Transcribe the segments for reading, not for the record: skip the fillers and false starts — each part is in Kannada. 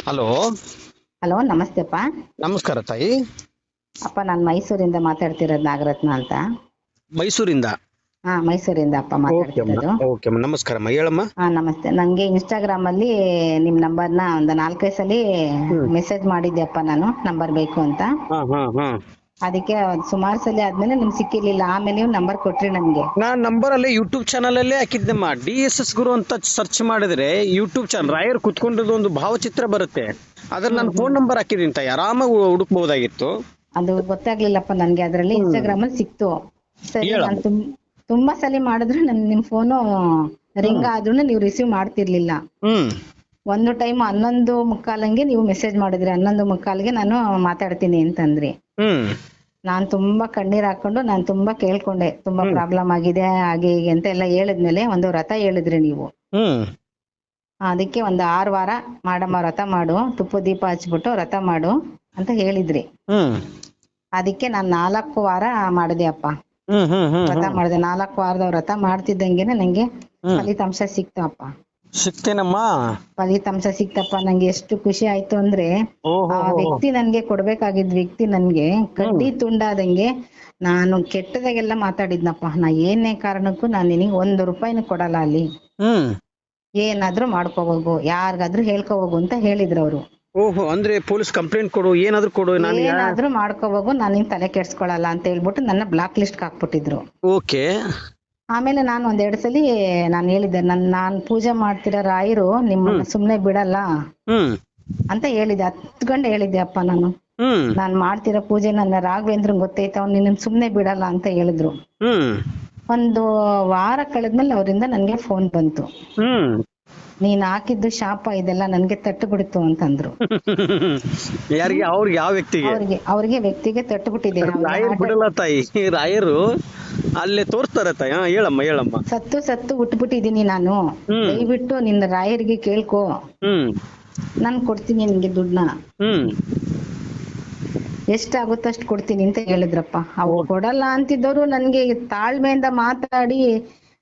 ಹಲೋ. ಹಲೋ, ನಮಸ್ತೆ ಅಪ್ಪ. ನಮಸ್ಕಾರ ತಾಯಿ. ಅಪ್ಪ, ನಾನು ಮೈಸೂರಿಂದ ಮಾತಾಡ್ತಿರೋದು, ನಾಗರತ್ನ ಅಂತ. ಮೈಸೂರಿಂದ? ಮೈಸೂರಿಂದ ಅಪ್ಪ ಓಕೆ ಅಮ್ಮ, ಮಾತಾಡ್ತಿರೋದು. ಓಕೆ ಅಮ್ಮ, ನಮಸ್ಕಾರಮ್ಮ, ಹೇಳಮ್ಮ. ನಮಸ್ತೆ. ನಂಗೆ ಇನ್ಸ್ಟಾಗ್ರಾಮ್ ಅಲ್ಲಿ ನಿಮ್ ನಂಬರ್ನ ಒಂದು 4-5 ಸಲ ಮೆಸೇಜ್ ಮಾಡಿದ್ದೆ ಅಪ್ಪ, ನಾನು ನಂಬರ್ ಬೇಕು ಅಂತ. ಹಾ ಹಾ ಹಾ. ಅದಕ್ಕೆ ಸುಮಾರು ಸಲ ಆದ್ಮೇಲೆ ನಿಮ್ಗೆ ಸಿಕ್ಕಿರ್ಲಿಲ್ಲ. ಆಮೇಲೆ ನೀವು ನಂಬರ್ ಕೊಟ್ರಿ ನನ್ಗೆ. ನಾನ್ ನಂಬರ್ ಅಲ್ಲೇ ಯೂಟ್ಯೂಬ್ ಚಾನಲ್ ಅಲ್ಲೇ ಹಾಕಿದ್ದಮ್ಮ. DSS ಗುರು ಅಂತ ಸರ್ಚ್ ಮಾಡಿದ್ರೆ ಯೂಟ್ಯೂಬ್ ಚಾನಲ್ ರಾಯರ್ ಕುತ್ಕೊಂಡಿರೋದು ಒಂದು ಭಾವಚಿತ್ರ ಬರುತ್ತೆ. ಅದ್ರಲ್ಲಿ ನಾನು ಫೋನ್ ನಂಬರ್ ಹಾಕಿದೀನಿ ತಾಯಿ, ಆರಾಮಾಗಿ ಹುಡುಕ್ಬಹುದಾಗಿತ್ತು. ಅದು ಗೊತ್ತಾಗ್ಲಿಲ್ಲಪ್ಪ ನನ್ಗೆ. ಅದ್ರಲ್ಲಿ ಇನ್ಸ್ಟಾಗ್ರಾಮ್ ಅಲ್ಲಿ ಸಿಕ್ತು. ಸರಿ, ಹೇಳಮ್ಮ. ನಾನು ತುಂಬಾ ಸಲ ಮಾಡಿದ್ರು ನಿಮ್ ಫೋನು ರಿಂಗ್ ಆದ್ರೂ ನೀವು ರಿಸೀವ್ ಮಾಡ್ತಿರ್ಲಿಲ್ಲ. ಒಂದು ಟೈಮ್ 11:15 ನೀವು ಮೆಸೇಜ್ ಮಾಡಿದ್ರಿ. 11:15 ನಾನು ಮಾತಾಡ್ತೀನಿ ಅಂತಂದ್ರಿ. ನಾನ್ ತುಂಬಾ ಕಣ್ಣೀರ್ ಹಾಕೊಂಡು ನಾನು ತುಂಬಾ ಕೇಳ್ಕೊಂಡೆ, ತುಂಬಾ ಪ್ರಾಬ್ಲಮ್ ಆಗಿದೆ ಹಾಗೆ ಹೀಗೆ ಅಂತ ಎಲ್ಲ ಹೇಳಿದ್ಮೇಲೆ ಒಂದು ವ್ರತ ಹೇಳಿದ್ರಿ ನೀವು. ಅದಕ್ಕೆ ಒಂದು 6 ವಾರ ಮಾಡಮ್ಮ ವ್ರತ ಮಾಡು, ತುಪ್ಪ ದೀಪ ಹಚ್ಬಿಟ್ಟು ವ್ರತ ಮಾಡು ಅಂತ ಹೇಳಿದ್ರಿ. ಅದಕ್ಕೆ ನಾನ್ 4 ವಾರ ಮಾಡಿದೆ ಅಪ್ಪ. ವ್ರತ ಮಾಡಿದೆ. 4 ವಾರದ ವ್ರತ ಮಾಡ್ತಿದ್ದಂಗೆನೆ ನಂಗೆ ಫಲಿತಾಂಶ ಸಿಕ್ತಪ್ಪ. ಸಿಕ್ತೇನಮ್ಮ? ಫಲಿತಾಂಶ ಸಿಕ್ತಪ್ಪ. ನಂಗೆ ಎಷ್ಟು ಖುಷಿ ಆಯ್ತು ಅಂದ್ರೆ, ಆ ವ್ಯಕ್ತಿ ನನ್ಗೆ ಕೊಡ್ಬೇಕಾಗಿದ್ ವ್ಯಕ್ತಿ ನನ್ಗೆ ಕಡ್ಡಿ ತುಂಡಾದಂಗೆ ನಾನು ಕೆಟ್ಟದಾಗೆಲ್ಲ ಮಾತಾಡಿದ್ನಪ್ಪ. ನಾ ಏನೇ ಕಾರಣಕ್ಕೂ ನಾನು ನಿನಗೆ 1 ರೂಪಾಯಿನೂ ಕೊಡಲ್ಲ, ಅಲ್ಲಿ ಏನಾದ್ರೂ ಮಾಡ್ಕೋಬೇಕು, ಯಾರಿಗಾದ್ರೂ ಹೇಳ್ಕೋಬೇಕು ಅಂತ ಹೇಳಿದ್ರು ಅವರು. ಓಹೋ, ಅಂದ್ರೆ ಪೊಲೀಸ್ ಕಂಪ್ಲೇಂಟ್ ಕೊಡು, ಏನಾದ್ರೂ ಕೊಡು, ಏನಾದ್ರೂ ಮಾಡ್ಕೋಬೇಕು, ನಾನು ನಿನ್ ತಲೆ ಕೆಡ್ಸ್ಕೊಳಲ್ಲ ಅಂತ ಹೇಳ್ಬಿಟ್ಟು ನನ್ನ ಬ್ಲಾಕ್ ಲಿಸ್ಟ್ ಹಾಕ್ಬಿಟ್ಟಿದ್ರು. ಓಕೆ. ಆಮೇಲೆ ನಾನು 1-2 ಸಲ ನಾನು ಹೇಳಿದ್ದೆ, ನಾನ್ ಪೂಜೆ ಮಾಡ್ತಿರೋ ರಾಯರು ನಿಮ್ಮನ್ನ ಸುಮ್ನೆ ಬಿಡಲ್ಲ ಅಂತ ಹೇಳಿದ್ದೆ. 10 ಗಂಟೆ ಹೇಳಿದ್ದೆ ಅಪ್ಪ ನಾನು. ನಾನ್ ಮಾಡ್ತಿರೋ ಪೂಜೆ ನನ್ನ ರಾಘವೇಂದ್ರ ಗೊತ್ತೈತ, ಅವ್ನು ನಿನ್ನ ಸುಮ್ನೆ ಬಿಡಲ್ಲ ಅಂತ ಹೇಳಿದ್ರು. 1 ವಾರ ಕಳೆದ್ಮೇಲೆ ಅವರಿಂದ ನನ್ಗೆ ಫೋನ್ ಬಂತು. ನೀನ್ ಹಾಕಿದ್ದು ಶಾಪ ಇದೆಲ್ಲ ನನ್ಗೆ ತಟ್ಟು ಬಿಡ್ತು ಅಂತಂದ್ರು. ಯಾರಿಗೆ? ಅವ್ರಿಗೆ? ಯಾವ ವ್ಯಕ್ತಿಗೆ? ಅವ್ರಿಗೆ ವ್ಯಕ್ತಿಗೆ ತಟ್ಟು ಬಿಟ್ಟಿದೆ. ರಾಯರು ಬಿಡಲ್ಲ ತಾಯಿ, ರಾಯರು ಅಲ್ಲೇ ತೋರ್ಸ್ತಾರೆ ತಾಯಿ. ಹೇಳಮ್ಮ. ಸತ್ತು ಹುಟ್ಬಿಟ್ಟಿದೀನಿ ನಾನು, ದಯವಿಟ್ಟು ನಿನ್ನ ರಾಯರಿಗೆ ಕೇಳ್ಕೊ, ನಾನ್ ಕೊಡ್ತೀನಿ ನಿನ್ಗೆ ದುಡ್ಡನ್ನ, ಎಷ್ಟಾಗುತ್ತೋ ಅಷ್ಟು ಕೊಡ್ತೀನಿ ಅಂತ ಹೇಳಿದ್ರಪ್ಪ. ಅವ್ರು ಕೊಡಲ್ಲ ಅಂತಿದ್ದವ್ರು ನನ್ಗೆ ತಾಳ್ಮೆಯಿಂದ ಮಾತಾಡಿ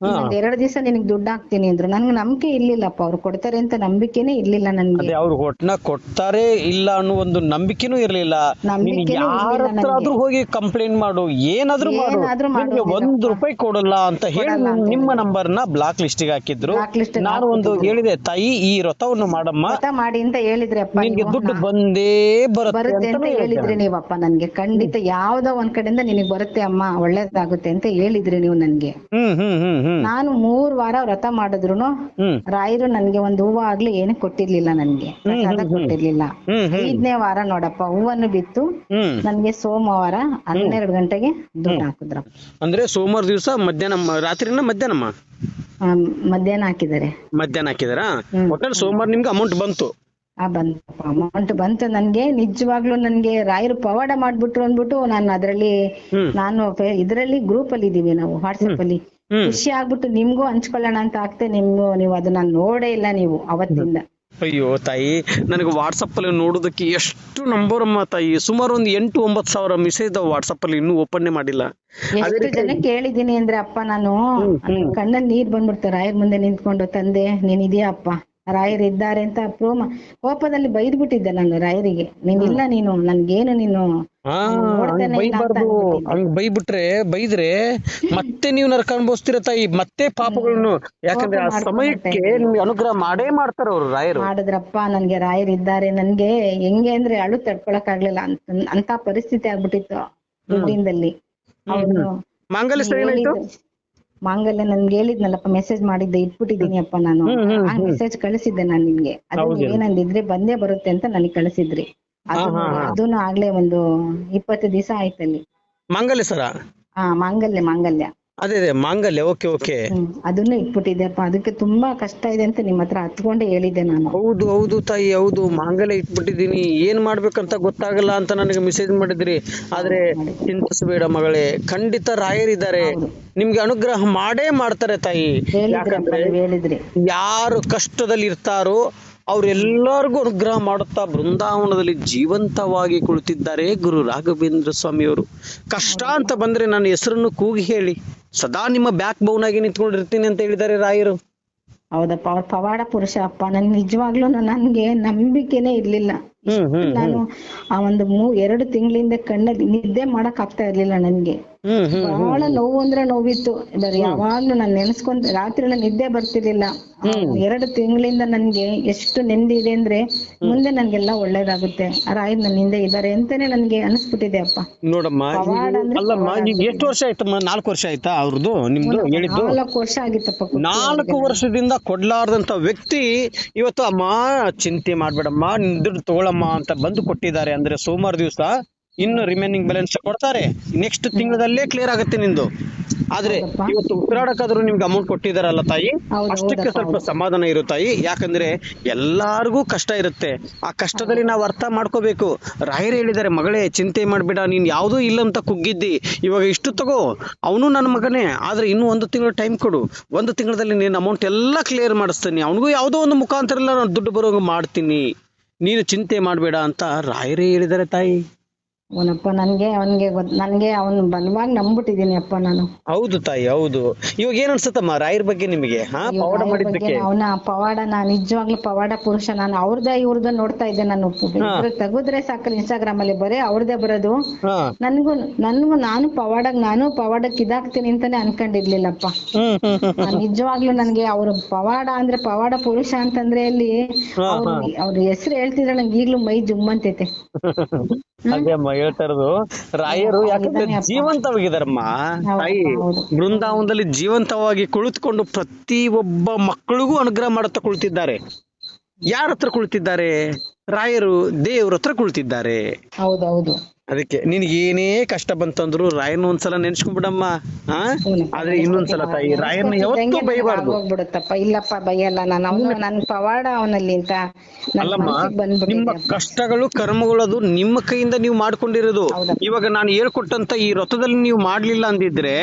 2 ದಿವಸ ನಿನಗ್ ದುಡ್ಡು ಹಾಕ್ತೀನಿ ಅಂದ್ರು. ನನ್ಗೆ ನಂಬಿಕೆ ಇರ್ಲಿಲ್ಲಪ್ಪ, ಅವ್ರು ಕೊಡ್ತಾರೆ ಅಂತ ನಂಬಿಕೆನೇ ಇರ್ಲಿಲ್ಲ ನನ್ಗೆ. ಅವ್ರು ಕೊಡ್ತಾರೆ ಇಲ್ಲ ಅನ್ನೋ ಒಂದು ನಂಬಿಕೆನೂ ಇರ್ಲಿಲ್ಲ. ಯಾರಾದ್ರೂ ಹೋಗಿ ಕಂಪ್ಲೇಂಟ್ ಮಾಡು, ಏನಾದ್ರೂ ಮಾಡು, 1 ರೂಪಾಯಿ ಕೊಡಲ್ಲ ಅಂತ ಹೇಳಿ ನಿಮ್ಮ ನಂಬರ್ ನ ಬ್ಲಾಕ್ ಲಿಸ್ಟ್ ಗೆ ಹಾಕಿದ್ರು. ನಾನು ಒಂದು ಹೇಳಿದೆ, ತಾಯಿ ಈ ವ್ರತವನ್ನು ಮಾಡಮ್ಮ, ವ್ರತ ಮಾಡಿ ಅಂತ ಹೇಳಿದ್ರಪ್ಪ. ನಿನ್ಗೆ ದುಡ್ಡು ಬಂದೇ ಬರುತ್ತೆ ಅಂತ ಹೇಳಿದ್ರಿ ನೀವಪ್ಪ. ನನ್ಗೆ ಖಂಡಿತ ಯಾವ್ದೋ ಒಂದ್ ಕಡೆಯಿಂದ ನಿನಗ್ ಬರುತ್ತೆ ಅಮ್ಮ, ಒಳ್ಳೇದಾಗುತ್ತೆ ಅಂತ ಹೇಳಿದ್ರಿ ನೀವು ನನ್ಗೆ. ನಾನು 3 ವಾರ ವ್ರತ ಮಾಡಿದ್ರು ರಾಯರು ನನ್ಗೆ ಒಂದು ಹೂವ ಆಗ್ಲಿ ಏನು ಕೊಟ್ಟಿರ್ಲಿಲ್ಲ, ನನ್ಗೆ ಪ್ರಸಾದ ಕೊಟ್ಟಿರ್ಲಿಲ್ಲ. 5ನೇ ವಾರ ನೋಡಪ್ಪ ಹೂವನ್ನು ಬಿತ್ತು ನನ್ಗೆ. ಸೋಮವಾರ 12 ಗಂಟೆಗೆ ದುಡ್ಡು ಹಾಕಿದ್ರ. ಅಂದ್ರೆ ಸೋಮವಾರ ದಿವಸ ಮಧ್ಯಾಹ್ನ, ರಾತ್ರಿನ ಮಧ್ಯಾಹ್ನ ಮಧ್ಯಾಹ್ನ ಹಾಕಿದ್ದಾರೆ. ಮಧ್ಯಾಹ್ನ ಹಾಕಿದಾರ? ಒಟ್ನಲ್ಲಿ ಸೋಮವಾರ ನಿಮ್ಗೆ ಅಮೌಂಟ್ ಬಂತು? ಬಂತಪ್ಪ, ಅಮೌಂಟ್ ಬಂತು ನನ್ಗೆ. ನಿಜವಾಗ್ಲೂ ನನ್ಗೆ ರಾಯರು ಪವಾಡ ಮಾಡ್ಬಿಟ್ರು ಅಂದ್ಬಿಟ್ಟು ನಾನು ಇದ್ರಲ್ಲಿ ಗ್ರೂಪ್ ಅಲ್ಲಿ ಇದೀವಿ ನಾವು, ವಾಟ್ಸಪ್ ಅಲ್ಲಿ. ಖುಷಿ ಆಗ್ಬಿಟ್ಟು ನಿಮ್ಗೂ ಹಂಚ್ಕೊಳ್ಳೋಣ ಅಂತ ಆಗ್ತೆ. ನೀವು ಅದನ್ನ ನೋಡೇ ಇಲ್ಲ ನೀವು ಅವತ್ತಿಂದ. ಅಯ್ಯೋ ತಾಯಿ, ನನಗೆ ವಾಟ್ಸಪ್ ಅಲ್ಲಿ ನೋಡೋದಕ್ಕೆ ಎಷ್ಟು ನಂಬರ್ ಅಮ್ಮ ತಾಯಿ. ಸುಮಾರು ಒಂದು 8-9 ಸಾವಿರ ಮೆಸೇಜ್ ವಾಟ್ಸಪ್ ಅಲ್ಲಿ ಇನ್ನೂ ಓಪನ್ ಮಾಡಿಲ್ಲ. ಎಷ್ಟು ಜನಕ್ಕೆ ಹೇಳಿದೀನಿ ಅಂದ್ರೆ ಅಪ್ಪ, ನಾನು ಕಣ್ಣಲ್ಲಿ ನೀರ್ ಬಂದ್ಬಿಡ್ತಾರೆ ರಾಯರ್ ಮುಂದೆ ನಿಂತ್ಕೊಂಡು. ತಂದೆ ನೀನ್ ಇದೆಯಾ ಅಪ್ಪ, ರಾಯರ್ ಇದ್ದಾರೆ ಅಂತ ಕೋಪದಲ್ಲಿ ಬೈದ್ ಬಿಟ್ಟಿದ್ದೆ ನಾನು ರಾಯರಿಗೆ. ನೀನಿಲ್ಲ, ನೀನು ನನ್ಗೇನು, ನೀನು ಬೈದ್ರೆ ಮತ್ತೆ ನೀವು ನರಕ ಅನುಭವಿಸ್ತೀರ ತಾಯಿ, ಮತ್ತೆ ಪಾಪಗಳನ್ನು. ಯಾಕಂದ್ರೆ ಆ ಸಮಯಕ್ಕೆ ನಿಮ್ಗೆ ಅನುಗ್ರಹ ಮಾಡೇ ಮಾಡ್ತಾರ ಅವ್ರು ರಾಯರು. ಮಾಡಿದ್ರಪ್ಪ, ನನ್ಗೆ ರಾಯರ್ ಇದ್ದಾರೆ. ನನ್ಗೆ ಹೆಂಗೆ ಅಂದ್ರೆ ಅಳು ತಡ್ಕೊಳಕ್ ಆಗ್ಲಿಲ್ಲ ಅಂತ ಪರಿಸ್ಥಿತಿ ಆಗ್ಬಿಟ್ಟಿತ್ತು ದುಡ್ಡಿಂದಲ್ಲಿ. ಮಾಂಗಲ್ಯ ಸರಿ ಏನಾಯ್ತು? ಮಾಂಗಲ್ಯ ನನ್ಗೆ ಹೇಳಿದ್ನಲ್ಲಪ್ಪ, ಮೆಸೇಜ್ ಮಾಡಿದ್ದೆ, ಇಟ್ಬಿಟ್ಟಿದೀನಿ ಅಪ್ಪ ನಾನು. ಆ ಮೆಸೇಜ್ ಕಳಿಸಿದ್ದೆ ನಾನು ನಿಮ್ಗೆ. ಅದು ಏನಂದಿದ್ರೆ ಬಂದೇ ಬರುತ್ತೆ ಅಂತ ನನಗೆ ಕಳಿಸಿದ್ರಿ. ಅದನ್ನು ಆಗ್ಲೇ ಒಂದು 20 ದಿವಸ ಆಯ್ತಲ್ಲಿ. ಮಾಂಗಲ್ಯ ಸರ? ಮಾಂಗಲ್ಯ ಅದೇ ಮಾಂಗಲ್ಯ. ಓಕೆ. ಅದನ್ನು ಇಟ್ಬಿಟ್ಟಿದ್ದೆಪ್ಪ. ಅದಕ್ಕೆ ತುಂಬಾ ಕಷ್ಟ ಇದೆ ಅಂತ ನಿಮ್ಮ ಹತ್ರ ಹತ್ಕೊಂಡೆ ಹೇಳಿದ್ದೆ ನಾನು. ಹೌದು ತಾಯಿ, ಹೌದು. ಮಾಂಗಲ್ಯ ಇಟ್ಬಿಟ್ಟಿದೀನಿ, ಏನ್ ಮಾಡ್ಬೇಕಂತ ಗೊತ್ತಾಗಲ್ಲ ಅಂತ ನನಗೆ ಮೆಸೇಜ್ ಮಾಡಿದ್ರಿ. ಆದ್ರೆ ಚಿಂತಿಸಬೇಡ ಮಗಳೇ, ಖಂಡಿತ ರಾಯರಿದ್ದಾರೆ, ನಿಮ್ಗೆ ಅನುಗ್ರಹ ಮಾಡೇ ಮಾಡ್ತಾರೆ ತಾಯಿ. ಹೇಳಿದ್ರಿ, ಯಾರು ಕಷ್ಟದಲ್ಲಿ ಇರ್ತಾರೋ ಅವ್ರೆಲ್ಲರಿಗೂ ಅನುಗ್ರಹ ಮಾಡುತ್ತಾ ಬೃಂದಾವನದಲ್ಲಿ ಜೀವಂತವಾಗಿ ಕುಳಿತಿದ್ದಾರೆ ಗುರು ರಾಘವೇಂದ್ರ ಸ್ವಾಮಿಯವರು. ಕಷ್ಟ ಅಂತ ಬಂದ್ರೆ ನನ್ನ ಹೆಸರನ್ನು ಕೂಗಿ ಹೇಳಿ, ಸದಾ ನಿಮ್ಮ ಬ್ಯಾಕ್ ಬೋನ್ ಆಗಿ ನಿಂತ್ಕೊಂಡಿರ್ತೀನಿ ಅಂತ ಹೇಳಿದ್ದಾರೆ ರಾಯರು. ಹೌದಪ್ಪ, ಅವ್ರ ಪವಾಡ ಪುರುಷ ಅಪ್ಪ. ನನ್ ನಿಜವಾಗ್ಲೂ ನನ್ಗೆ ನಂಬಿಕೆನೇ ಇರ್ಲಿಲ್ಲ. ನಾನು ಆ ಒಂದು 2 ತಿಂಗಳಿಂದ ಕಣ್ಣಲ್ಲಿ ನಿದ್ದೆ ಮಾಡಕ್ ಆಗ್ತಾ ಇರ್ಲಿಲ್ಲ ನನ್ಗೆ. ಬಹಳ ನೋವು ಅಂದ್ರೆ ನೋವಿತ್ತು. ಯಾವಾಗ್ಲೂ ನಾನ್ ನೆನ್ಸ್ಕೊಂತ ರಾತ್ರಿ ಎಲ್ಲ ನಿದ್ದೆ ಬರ್ತಿರ್ಲಿಲ್ಲ. 2 ತಿಂಗಳಿಂದ ನನ್ಗೆ ಎಷ್ಟು ನೆಮ್ಮದಿ ಇದೆ ಅಂದ್ರೆ ಮುಂದೆ ನನ್ಗೆಲ್ಲ ಒಳ್ಳೇದಾಗುತ್ತೆ, ರಾಯರ್ ನನ್ನ ಹಿಂದೆ ಇದಾರೆ ಅಂತಾನೆ ನನ್ಗೆ ಅನಿಸ್ಬಿಟ್ಟಿದೆ ಅಪ್ಪ. ನೋಡಮ್ಮ, ಅಲ್ಲಮ್ಮ, ಈಗ ಎಷ್ಟು ವರ್ಷ ಆಯ್ತಮ್ಮ? 4 ವರ್ಷ ಆಯ್ತಾ ಅವ್ರದ್ದು ನಿಮ್ದು ಹೇಳಿದ್ದು? 4 ವರ್ಷ ಆಗಿತ್ತಪ್ಪ. 4 ವರ್ಷದಿಂದ ಕೊಡ್ಲಾರ್ದಂತ ವ್ಯಕ್ತಿ ಇವತ್ತು ಅಮ್ಮ ಚಿಂತೆ ಮಾಡ್ಬೇಡಮ್ಮ, ದುಡ್ಡು ತಗೊಳಮ್ಮ ಅಂತ ಬಂದು ಕೊಟ್ಟಿದ್ದಾರೆ ಅಂದ್ರೆ ಸೋಮವಾರ ದಿವಸ ಇನ್ನು ರಿಮೈನಿಂಗ್ ಬ್ಯಾಲೆನ್ಸ್ ಕೊಡ್ತಾರೆ. ನೆಕ್ಸ್ಟ್ ತಿಂಗಳಲ್ಲೇ ಕ್ಲಿಯರ್ ಆಗುತ್ತೆ ನಿಂದು. ಆದ್ರೆ ಇವತ್ತು ಉಸಿರಾಡಕ್ಕಾದ್ರೂ ನಿಮ್ಗೆ ಅಮೌಂಟ್ ಕೊಟ್ಟಿದಾರಲ್ಲ ತಾಯಿ, ಅಷ್ಟಕ್ಕೆ ಸ್ವಲ್ಪ ಸಮಾಧಾನ ಇರು ತಾಯಿ. ಯಾಕಂದ್ರೆ ಎಲ್ಲಾರ್ಗೂ ಕಷ್ಟ ಇರುತ್ತೆ. ಆ ಕಷ್ಟದಲ್ಲಿ ನಾವು ಅರ್ಥ ಮಾಡ್ಕೋಬೇಕು. ರಾಯರು ಹೇಳಿದ್ದಾರೆ, ಮಗಳೇ ಚಿಂತೆ ಮಾಡ್ಬೇಡ, ನೀನ್ ಯಾವ್ದೂ ಇಲ್ಲ ಅಂತ ಕುಗ್ಗಿದ್ದಿ, ಇವಾಗ ಇಷ್ಟು ತಗೋ, ಅವನು ನನ್ನ ಮಗನೇ, ಆದ್ರೆ ಇನ್ನು 1 ತಿಂಗಳು ಟೈಮ್ ಕೊಡು, 1 ತಿಂಗಳಲ್ಲಿ ನೀನ್ ಅಮೌಂಟ್ ಎಲ್ಲ ಕ್ಲಿಯರ್ ಮಾಡಿಸ್ತೀನಿ, ಅವನಿಗೂ ಯಾವ್ದೋ ಒಂದು ಮುಖಾಂತರ ಎಲ್ಲ ನಾನು ದುಡ್ಡು ಬರೋಂಗ ಮಾಡ್ತೀನಿ, ನೀನು ಚಿಂತೆ ಮಾಡ್ಬೇಡ ಅಂತ ರಾಯರೇ ಹೇಳಿದ್ದಾರೆ ತಾಯಿ. ಅವನಪ್ಪ ನನ್ಗೆ ಅವನು ಬಲವಾಗ ನಂಬಿಟ್ಟಿದೀನಿ ಅಪ್ಪ ನಾನು. ಹೌದು ತಾಯಿ, ಹೌದು. ಇವಾಗ ಏನ್ ಅನ್ಸುತ್ತಮ್ಮ ರಾಯರ್ ಬಗ್ಗೆ ನಿಮಗೆ? ಪವಾಡ ಮಾಡಿದ್ದಕ್ಕೆ ಅವನ ಪವಾಡ, ನಿಜವಾಗ್ಲೂ ಪವಾಡ ಪುರುಷ. ನಾನು ಅವ್ರದ್ದ ಇವ್ರದ್ದು ನೋಡ್ತಾ ಇದ್ದೆ. ನಾನು ತೆಗೆದ್ರೆ ಸಾಕಲ್ಲ ಇನ್ಸ್ಟಾಗ್ರಾಮ್ ಅಲ್ಲಿ ಬರೀ ಅವ್ರದ್ದೇ ಬರೋದು. ನಾನು ಪವಾಡಕ್ಕೆ ಇದಾಗ್ತೀನಿ ಅಂತಾನೆ ಅನ್ಕೊಂಡಿರ್ಲಿಲ್ಲಪ್ಪ. ನಿಜವಾಗ್ಲೂ ನನ್ಗೆ ಅವ್ರ ಪವಾಡ ಅಂದ್ರೆ ಪವಾಡ ಪುರುಷ ಅಂತಂದ್ರೆ ಅಲ್ಲಿ ಅವ್ರ ಹೆಸರು ಹೇಳ್ತಿದ್ರೆ ನಂಗೆ ಈಗ್ಲೂ ಮೈ ಜುಮ್ಮಂತೈತೆ. ಅದೇ ಅಮ್ಮ ಹೇಳ್ತಾ ಇರೋದು, ರಾಯರು ಯಾಕಂದ್ರೆ ಜೀವಂತವಾಗಿದಾರಮ್ಮ ತಾಯಿ. ಬೃಂದಾವನದಲ್ಲಿ ಜೀವಂತವಾಗಿ ಕುಳಿತುಕೊಂಡು ಪ್ರತಿ ಒಬ್ಬ ಮಕ್ಕಳಿಗೂ ಅನುಗ್ರಹ ಮಾಡುತ್ತಾ ಕುಳಿತಿದ್ದಾರೆ. ಯಾರ ಹತ್ರ ಕುಳಿತಿದ್ದಾರೆ? ರಾಯರು ದೇವ್ರ ಹತ್ರ ಕುಳಿತಿದ್ದಾರೆ. ಹೌದೌದು. ಅದಕ್ಕೆ ನಿನ್ಗೆ ಏನೇ ಕಷ್ಟ ಬಂತಂದ್ರು ರಾಯರ್ನ ಒಂದ್ಸಲ ನೆನ್ಸ್ಕೊಂಡ್ಬಿಡಮ್ಮ. ಆದ್ರೆ ಇನ್ನೊಂದ್ಸಲ ತಾಯಿ, ರಾಯರ್ನ ಯಾವತ್ತೂ ಬೈಬಾರ್ದು. ಹೋಗ್ಬಿಡುತ್ತಪ್ಪ. ಇಲ್ಲಪ್ಪ ಬೈಯಲ್ಲ ನಾನು, ನನ್ ಪವಾಡ ಅವನಲ್ಲಿ ಅಂತ. ಅಲ್ಲಮ್ಮ, ನಿಮ್ಮ ಕಷ್ಟಗಳು ಕರ್ಮಗಳು ಅದು ನಿಮ್ಮ ಕೈಯಿಂದ ನೀವು ಮಾಡ್ಕೊಂಡಿರೋದು. ಇವಾಗ ನಾನು ಹೇಳ್ಕೊಟ್ಟಂತ ಈ ವ್ರತದಲ್ಲಿ ನೀವು ಮಾಡ್ಲಿಲ್ಲ ಅಂದಿದ್ರೆ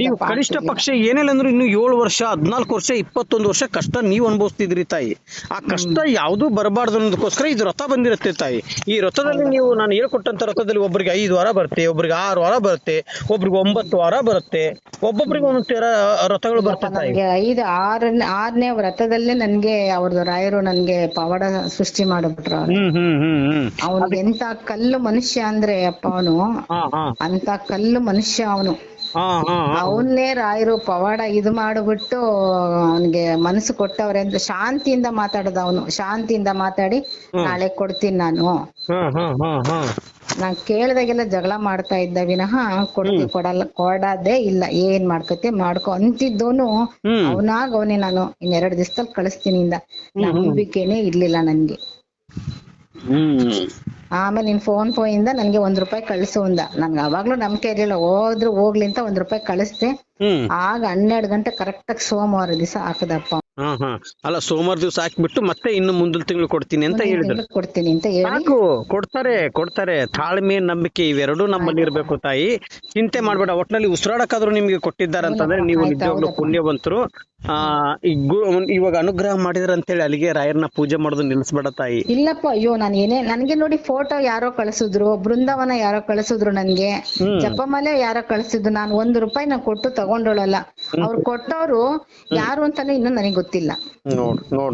ನೀವು ಕನಿಷ್ಠ ಪಕ್ಷ ಏನಿಲ್ಲ ಅಂದ್ರೂ ಇನ್ನು 7 ವರ್ಷ 14 ವರ್ಷ 21 ವರ್ಷ ಕಷ್ಟ ನೀವು ಅನುಭವಿಸ್ತಿದ್ರಿ ತಾಯಿ. ಆ ಕಷ್ಟ ಯಾವ್ದು ಬರಬಾರ್ದು ಅನ್ನೋದಕ್ಕೋಸ್ಕರ ಇದು ವ್ರತ ಬಂದಿರುತ್ತೆ ತಾಯಿ. ಈ ವ್ರತದಲ್ಲಿ ನೀವು ನಾನು ಹೇಳ್ಕೊಟ್ಟಂತ ವ್ರತದಲ್ಲಿ ಒಬ್ಬರಿಗೆ 5 ವಾರ ಬರುತ್ತೆ, ಒಬ್ರಿಗೆ 6 ವಾರ ಬರುತ್ತೆ, ಒಬ್ರಿಗೆ 9 ವಾರ ಬರುತ್ತೆ, ಒಬ್ಬೊಬ್ರಿಗೆ ಒಂದೊಂದು ವ್ರತಗಳು ಬರುತ್ತೆ ತಾಯಿ. 6ನೇ ವ್ರತದಲ್ಲೇ ನನ್ಗೆ ಅವ್ರದ್ದು ರಾಯರು ನನ್ಗೆ ಪವಾಡ ಸೃಷ್ಟಿ ಮಾಡ್ಬಿಟ್ರು. ಅವ್ನಿಗೆ ಎಂತ ಕಲ್ಲು ಮನುಷ್ಯ ಅಂದ್ರೆ ಅಪ್ಪ, ಅವನು ಅಂತ ಕಲ್ಲು ಮನುಷ್ಯ ಅವನು. ಅವನ್ನೇ ರಾಯರು ಪವಾಡ ಇದು ಮಾಡ್ಬಿಟ್ಟು ಅವನಿಗೆ ಮನಸ್ಸು ಕೊಟ್ಟವ್ರೆ ಅಂತ ಶಾಂತಿಯಿಂದ ಮಾತಾಡದ. ಅವನು ಶಾಂತಿಯಿಂದ ಮಾತಾಡಿ ನಾಳೆ ಕೊಡ್ತೀನಿ ನಾನ್ ಕೇಳ್ದಾಗೆಲ್ಲ ಜಗಳ ಮಾಡ್ತಾ ಇದ್ದ ವಿನಃ ಕೊಡದೇ ಇಲ್ಲ. ಏನ್ ಮಾಡ್ಕತ್ತೆ ಮಾಡ್ಕೊ ಅಂತಿದ್ದೋನು ಅವನೇ ನಾನು 2 ದಿವಸದಲ್ಲಿ ಕಳಿಸ್ತೀನಿ ಇಂದ ನಂಬಿಕೆನೇ ಇರ್ಲಿಲ್ಲ ನನ್ಗೆ. ಆಮೇಲೆ ನಿನ್ ಫೋನ್ ಇಂದ ನನ್ಗೆ 1 ರೂಪಾಯಿ ಕಳಿಸು ಅಂದ. ನನ್ಗೆ ಅವಾಗ್ಲೂ ನಂಬಿಕೆ ಇರ್ಲಿಲ್ಲ. ಹೋದ್ರು ಹೋಗ್ಲಿ ಅಂತ 1 ರೂಪಾಯಿ ಕಳಿಸ್ದೆ. ಆಗ 12 ಗಂಟೆ ಕರೆಕ್ಟ್ ಆಗಿ ಸೋಮವಾರ ದಿವಸ ಹಾಕದಪ್ಪ. ಅಲ್ಲ, ಸೋಮವಾರ ದಿವಸ ಹಾಕ್ಬಿಟ್ಟು ಮತ್ತೆ ಇನ್ನು ಮುಂದಿನ ತಿಂಗಳು ಕೊಡ್ತೀನಿ ಅಂತ ಹೇಳಿದ್ರು. ಕೊಡ್ತೀನಿ ಅಂತ ಹೇಳಿ ಕೊಡ್ತಾರೆ. ತಾಳ್ಮೆ, ನಂಬಿಕೆ ಇವೆರಡೂ ನಮ್ಮಲ್ಲಿ ಇರ್ಬೇಕು ತಾಯಿ. ಚಿಂತೆ ಮಾಡ್ಬೇಡ. ಒಟ್ನಲ್ಲಿ ಉಸಿರಾಡಕ್ಕಾದ್ರೂ ನಿಮ್ಗೆ ಕೊಟ್ಟಿದ್ದಾರೆ ಅಂತಂದ್ರೆ ನೀವು ನಿಜವಾಗ್ಲೂ ಪುಣ್ಯವಂತರು. ಇವಾಗ ಅನುಗ್ರಹ ಮಾಡಿದ್ರ ಅಂತೇಳಿ ಅಲ್ಲಿಗೆ ರಾಯರ್ನ ಪೂಜೆ ಮಾಡೋದು ನಿಲ್ಲಿಸ್ಬೇಡ ತಾಯಿ. ಇಲ್ಲಪ್ಪ, ಅಯ್ಯೋ ನನ್ಗೆ ನೋಡಿ ಫೋಟೋ ಯಾರೋ ಕಳಿಸಿದ್ರು, ಬೃಂದಾವನ ಯಾರೋ ಕಳಿಸಿದ್ರು, ನನ್ಗೆ ಜಪಮಾಲೆ ಯಾರೋ ಕಳಿಸಿದ್ರು. ನಾನು 1 ರೂಪಾಯಿ ನಾ ಕೊಟ್ಟು ತಗೊಂಡೋಳಲ್ಲ. ಅವ್ರು ಕೊಟ್ಟವ್ರು ಯಾರು ಅಂತಾನೆ ಇನ್ನೂ ನನಗೆ ಗೊತ್ತಿಲ್ಲ.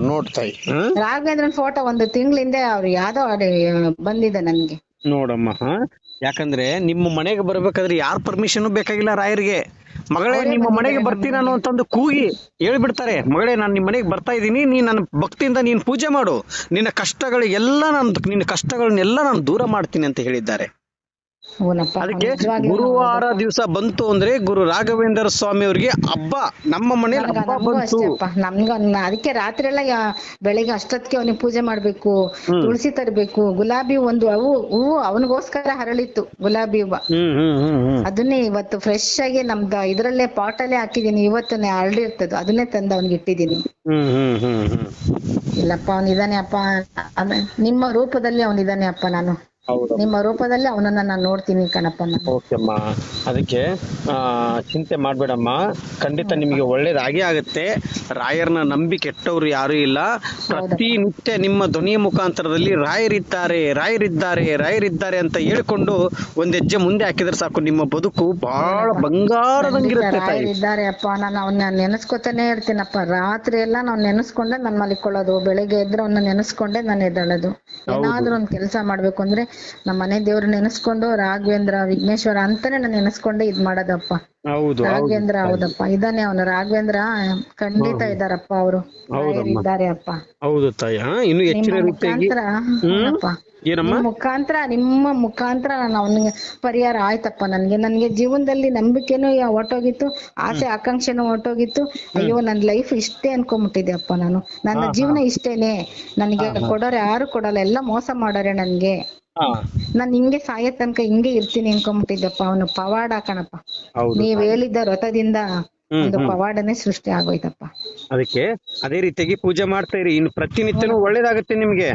ನೋಡ್ ತಾಯಿ, ರಾಘವೇಂದ್ರನ್ ಫೋಟೋ 1 ತಿಂಗಳಿಂದ ಅವ್ರು ಯಾವ್ದೋ ಬಂದಿದೆ ನನ್ಗೆ. ನೋಡಮ್ಮ, ಯಾಕಂದ್ರೆ ನಿಮ್ಮ ಮನೆಗೆ ಬರ್ಬೇಕಾದ್ರೆ ಯಾರ ಪರ್ಮಿಷನ್ ಬೇಕಾಗಿಲ್ಲ ರಾಯರಿಗೆ. ಮಗಳೇ ನಿಮ್ಮ ಮನೆಗೆ ಬರ್ತೀನಿ ನಾನು ಅಂತಂದು ಕೂಗಿ ಹೇಳ್ಬಿಡ್ತಾರೆ. ಮಗಳೇ ನಾನು ನಿಮ್ಮ ಮನೆಗೆ ಬರ್ತಾ ಇದ್ದೀನಿ, ನೀನ್ ನನ್ನ ಭಕ್ತಿಯಿಂದ ನೀನ್ ಪೂಜೆ ಮಾಡು, ನಿನ್ನ ಕಷ್ಟಗಳನ್ನೆಲ್ಲ ನಾನು ದೂರ ಮಾಡ್ತೀನಿ ಅಂತ ಹೇಳಿದ್ದಾರೆ. ಅದಕ್ಕೆ ಗುರುವಾರ ದಿವಸ ಬಂತು ಅಂದ್ರೆ ಗುರು ರಾಘವೇಂದ್ರ ಸ್ವಾಮಿ ಅವರಿಗೆ ಹಬ್ಬ. ನಮ್ಮ ಮನೇಲಿ ಹಬ್ಬ ಬಂತು. ಅದಕ್ಕೆ ರಾತ್ರಿ ಎಲ್ಲ ಬೆಳಿಗ್ಗೆ ಅಷ್ಟೊತ್ತಿಗೆ ಅವನಿಗೆ ಪೂಜೆ ಮಾಡ್ಬೇಕು, ತುಳಸಿ ತರ್ಬೇಕು, ಗುಲಾಬಿ ಒಂದು ಹೂವು ಅವನಿಗೋಸ್ಕರ ಹರಳಿತ್ತು, ಗುಲಾಬಿ ಹೂವ. ಅದನ್ನೇ ಇವತ್ತು ಫ್ರೆಶ್ ಆಗಿ ನಮ್ದು ಇದ್ರಲ್ಲೇ ಪಾಟಲ್ಲೇ ಹಾಕಿದೀನಿ. ಇವತ್ತನೇ ಹರಳಿರ್ತದ, ಅದನ್ನೇ ತಂದು ಅವನಿಗೆ ಇಟ್ಟಿದೀನಿ. ಇಲ್ಲಪ್ಪ, ಅವನಿದಾನೆ ಅಪ್ಪ, ನಿಮ್ಮ ರೂಪದಲ್ಲಿ ಅವನಿದಾನೆ ಅಪ್ಪ. ನಾನು ಹೌದು. ನಿಮ್ಮ ರೂಪದಲ್ಲಿ ಅವನನ್ನ ನಾನು ನೋಡ್ತೀನಿ ಕಣಪ್ಪ ನಾನು. ಓಕೆಮ್ಮ, ಅದಕ್ಕೆ ಚಿಂತೆ ಮಾಡ್ಬೇಡಮ್ಮ, ಖಂಡಿತ ನಿಮಗೆ ಒಳ್ಳೇದಾಗೇ ಆಗುತ್ತೆ. ರಾಯರ್ನ ನಂಬಿ ಕೆಟ್ಟವ್ರು ಯಾರು ಇಲ್ಲ. ಪ್ರತಿನಿತ್ಯ ನಿಮ್ಮ ಧ್ವನಿಯ ಮುಖಾಂತರದಲ್ಲಿ ರಾಯರಿದ್ದಾರೆ ರಾಯರಿದ್ದಾರೆ ರಾಯರಿದ್ದಾರೆ ಅಂತ ಹೇಳ್ಕೊಂಡು ಒಂದ್ ಹೆಜ್ಜೆ ಮುಂದೆ ಹಾಕಿದ್ರೆ ಸಾಕು, ನಿಮ್ಮ ಬದುಕು ಬಹಳ ಬಂಗಾರದಂಗಿರುತ್ತೆ ತಾಯಿ. ಇದ್ದಾರೆ ಅಪ್ಪ, ನಾನು ಅವನ್ನ ನೆನೆಸ್ಕೊತಾನೆ ಇರ್ತೀನಪ್ಪ. ರಾತ್ರಿ ಎಲ್ಲ ನಾವು ನೆನೆಸ್ಕೊಂಡೆ ನಾನು ಮಲಿಕೊಳ್ಳೋದು, ಬೆಳಿಗ್ಗೆ ಎದ್ರೆ ಅವನ್ನ ನೆನೆಸ್ಕೊಂಡೆ ನಾನು ಎದ್ದೇಳೋದು. ಏನಾದ್ರೂ ಒಂದ್ ಕೆಲಸ ಮಾಡ್ಬೇಕು ಅಂದ್ರೆ ನಮ್ಮ ಮನೆ ದೇವ್ರು ನೆನೆಸ್ಕೊಂಡು ರಾಘವೇಂದ್ರ ವಿಘ್ನೇಶ್ವರ ಅಂತಾನೆ ನಾನು ನೆನೆಸ್ಕೊಂಡೆ ಇದ್ ಮಾಡೋದಪ್ಪ. ಹೌದು ರಾಘವೇಂದ್ರ ಹೌದಪ್ಪ, ಇದಾನೆ ಅವನು ರಾಘವೇಂದ್ರ, ಖಂಡಿತ ಇದಾರಪ್ಪ ಅವರು, ಇದ್ದಾರೆ ಅಪ್ಪ. ಹೌದು ತಾಯಿ. ಇನ್ನು ಹೆಚ್ಚಿನ ರೀತಿಯಾಗಿ ನಿಮ್ಮ ಮುಖಾಂತರ ನಾನು ಅವನಿಗೆ ಪರಿಹಾರ ಆಯ್ತಪ್ಪ. ನನ್ಗೆ ಜೀವನದಲ್ಲಿ ನಂಬಿಕೆನೂ ಹೊರ್ಟೋಗಿತ್ತು, ಆಸೆ ಆಕಾಂಕ್ಷೆನೂ ಹೊರ್ಟೋಗಿತ್ತು. ಅಯ್ಯೋ ನನ್ ಲೈಫ್ ಇಷ್ಟೇ ಅನ್ಕೊಂಡ್ಬಿಟ್ಟಿದೆ ಅಪ್ಪ. ನನ್ನ ಜೀವನ ಇಷ್ಟೇನೆ, ನನ್ಗೆ ಕೊಡೋರು ಯಾರು ಕೊಡಲ್ಲ, ಎಲ್ಲ ಮೋಸ ಮಾಡೋರೆ ನನ್ಗೆ. ನಾನ್ ಹಿಂಗೆ ಸಾಯ ತನಕ ಹಿಂಗೆ ಇರ್ತೀನಿ ಅನ್ಕೊಂಡ್ಬಿಟ್ಟಿದ್ದಪ್ಪ. ಅವನು ಪವಾಡ ಕಣಪ್ಪ, ನೀವ್ ಹೇಳಿದ್ದ ವ್ರತದಿಂದ ಒಂದು ಪವಾಡನೇ ಸೃಷ್ಟಿ ಆಗೋಯ್ತಪ್ಪ. ಅದಕ್ಕೆ ಅದೇ ರೀತಿಯಾಗಿ ಪೂಜೆ ಮಾಡ್ತಾ ಇರಿ. ಇನ್ನು ಪ್ರತಿನಿತ್ಯನೂ ಒಳ್ಳೇದಾಗುತ್ತೆ ನಿಮ್ಗೆ.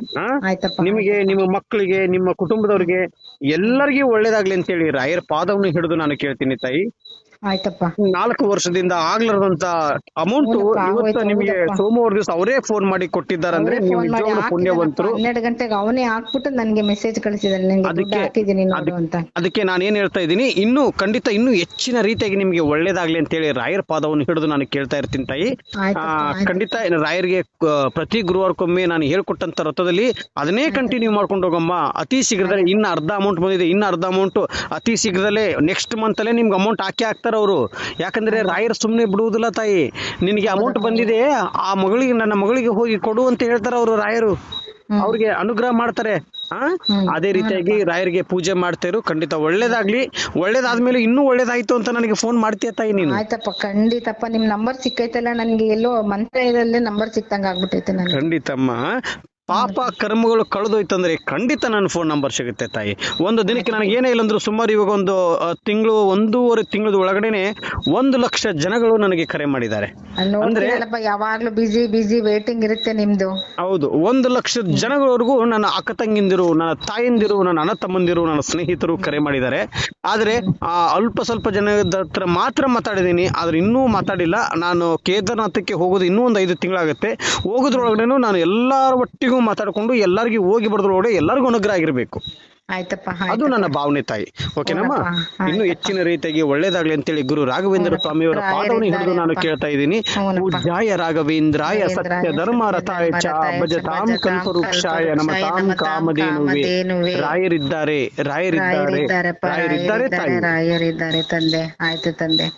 ನಿಮಗೆ, ನಿಮ್ಮ ಮಕ್ಕಳಿಗೆ, ನಿಮ್ಮ ಕುಟುಂಬದವ್ರಿಗೆ ಎಲ್ಲರಿಗೂ ಒಳ್ಳೇದಾಗ್ಲಿ ಅಂತೇಳಿ ರಾಯರ ಪಾದವನ್ನು ಹಿಡಿದು ನಾನು ಕೇಳ್ತೀನಿ ತಾಯಿ. ಆಯ್ತಪ್ಪ. 4 ವರ್ಷದಿಂದ ಆಗ್ಲಾರ್ದಂತ ಅಮೌಂಟ್ ಇವತ್ತು ನಿಮಗೆ ಸೋಮವಾರ ದಿವಸ ಅವರೇ ಫೋನ್ ಮಾಡಿ ಕೊಟ್ಟಿದ್ದಾರೆ ಅಂದ್ರೆ ನೀವು ನಿಜವಾಗ್ಲೂ ಪುಣ್ಯವಂತರು. 12 ಗಂಟೆಗೆ ಅವನೇ ಹಾಕ್ಬಿಟ್ಟು ನನ್ಗೆ ಮೆಸೇಜ್ ಕಳಿಸಿದಾನೆ. ಅದಕ್ಕೆ ನಾನು ಏನ್ ಹೇಳ್ತಾ ಇದ್ದೀನಿ, ಇನ್ನು ಖಂಡಿತ ಇನ್ನೂ ಹೆಚ್ಚಿನ ರೀತಿಯಾಗಿ ನಿಮ್ಗೆ ಒಳ್ಳೇದಾಗ್ಲಿ ಅಂತೇಳಿ ರಾಯರ ಪಾದವನ್ನು ಹಿಡಿದು ನಾನು ಕೇಳ್ತಾ ಇರ್ತೀನಿ ತಾಯಿ. ಖಂಡಿತ ರಾಯರಿಗೆ ಪ್ರತಿ ಗುರುವಾರಕ್ಕೊಮ್ಮೆ ನಾನು ಹೇಳ್ಕೊಟ್ಟಂತ ರಥದಲ್ಲಿ ಅದನ್ನೇ ಕಂಟಿನ್ಯೂ ಮಾಡ್ಕೊಂಡು ಹೋಗಮ್ಮ. ಅತಿ ಶೀಘ್ರದಲ್ಲೇ ಇನ್ನು ಅರ್ಧ ಅಮೌಂಟ್ ಬಂದಿದೆ, ಇನ್ನು ಅರ್ಧ ಅಮೌಂಟ್ ಅತಿ ಶೀಘ್ರದಲ್ಲೇ ನೆಕ್ಸ್ಟ್ ಮಂತ್ ಅಲ್ಲೇ ನಿಮ್ಗೆ ಅಮೌಂಟ್ ಹಾಕ್ತಾರೆ ಅವರು. ಯಾಕಂದ್ರೆ ರಾಯರ್ ಸುಮ್ನೆ ಬಿಡುವುದಿಲ್ಲ ತಾಯಿ. ನಿನಗೆ ಅಮೌಂಟ್ ಬಂದಿದೆ, ಆ ಮಗಳಿಗೆ, ನನ್ನ ಮಗಳಿಗೆ ಹೋಗಿ ಕೊಡು ಅಂತ ಹೇಳ್ತಾರೆ ಅವರು ರಾಯರು. ಅವ್ರಿಗೆ ಅನುಗ್ರಹ ಮಾಡ್ತಾರೆ. ಅದೇ ರೀತಿಯಾಗಿ ರಾಯರಿಗೆ ಪೂಜೆ ಮಾಡ್ತಾಯಿರು. ಖಂಡಿತ ಒಳ್ಳೇದಾಗ್ಲಿ. ಒಳ್ಳೇದಾದ್ಮೇಲೆ ಇನ್ನೂ ಒಳ್ಳೇದಾಯ್ತು ಅಂತ ನನಗೆ ಫೋನ್ ಮಾಡ್ತೀಯ ತಾಯಿ ನೀನು? ಆಯ್ತಪ್ಪ, ಖಂಡಿತಪ್ಪ. ನಿಮ್ ನಂಬರ್ ಸಿಕ್ಕೈತಲ್ಲ, ನನ್ಗೆ ಎಲ್ಲೋ ಮಂತ್ರಾಲಯದಲ್ಲೇ ನಂಬರ್ ಸಿಕ್ತಂಗ ಆಗ್ಬಿಟ್ಟೈತೆ. ಖಂಡಿತಮ್ಮ, ಪಾಪ ಕರ್ಮಗಳು ಕಳೆದೋಯ್ತಂದ್ರೆ ಖಂಡಿತ ನನ್ನ ಫೋನ್ ನಂಬರ್ ಸಿಗುತ್ತೆ ತಾಯಿ. ಒಂದು ದಿನಕ್ಕೆ ನನಗೆ ಏನೇ ಇಲ್ಲ ಅಂದ್ರೂ ಸುಮಾರು ಇವಾಗ ಒಂದು ತಿಂಗಳು, 1.5 ತಿಂಗಳದ ಒಳಗಡೆನೆ 1 ಲಕ್ಷ ಜನಗಳು ನನಗೆ ಕರೆ ಮಾಡಿದ್ದಾರೆ. ಅಂದ್ರೆ ಯಾವಾಗ್ಲೂ ಬಿಸಿ ವೇಟಿಂಗ್ ಇರುತ್ತೆ ನಿಮ್ದು. ಹೌದು, 1 ಲಕ್ಷ ಜನಗಳವರೆಗೂ ನನ್ನ ಅಕ್ಕ ತಂಗಿಂದಿರು, ನನ್ನ ತಾಯಂದಿರು, ನನ್ನ ಅಣ್ಣ ತಮ್ಮಂದಿರು, ನನ್ನ ಸ್ನೇಹಿತರು ಕರೆ ಮಾಡಿದ್ದಾರೆ. ಆದ್ರೆ ಅಲ್ಪ ಸ್ವಲ್ಪ ಜನದ ಹತ್ರ ಮಾತ್ರ ಮಾತಾಡಿದ್ದೀನಿ, ಆದ್ರೆ ಇನ್ನೂ ಮಾತಾಡಿಲ್ಲ. ನಾನು ಕೇದಾರ್ನಾಥಕ್ಕೆ ಹೋಗೋದು ಇನ್ನೂ ಒಂದು 5 ತಿಂಗಳಾಗುತ್ತೆ. ಹೋಗೋದ್ರೊಳಗಡೆನು ನಾನು ಎಲ್ಲರ ಒಟ್ಟಿಗೂ ಮಾತಾಡ್ಕೊಂಡು ಎಲ್ಲರಿಗೂ ಹೋಗಿ ಬರೋದ್ರೊಳಗಡೆ ಎಲ್ಲರಿಗೂ ಅನುಗ್ರಹ ಆಗಿರ್ಬೇಕು. ಆಯ್ತಪ್ಪ, ಅದು ನನ್ನ ಭಾವನೆ ತಾಯಿ. ಓಕೆನಮ್ಮ? ಇನ್ನು ಹೆಚ್ಚಿನ ರೀತಿಯಾಗಿ ಒಳ್ಳೇದಾಗ್ಲಿ ಅಂತೇಳಿ ಗುರು ರಾಘವೇಂದ್ರ ಸ್ವಾಮಿಯವರ ಪಾದವನ್ನು ಹಿಡಿದು ನಾನು ಕೇಳ್ತಾ ಇದ್ದೀನಿ. ಪೂಜ್ಯಾಯ ರಾಘವೇಂದ್ರಾಯ ಸತ್ಯ ಧರ್ಮ ರಥಾಯ ಚ ಭಜತಾಂ ಕಲ್ಪವೃಕ್ಷಾಯ ನಮತಾಂ ಕಾಮಧೇನುವೇ. ರಾಯರಿದ್ದಾರೆ ರಾಯರಿದ್ದಾರೆ ರಾಯರಿದ್ದಾರೆ ತಾಯಿ. ರಾಯರಿದ್ದಾರೆ ತಂದೆ. ಆಯ್ತು ತಂದೆ.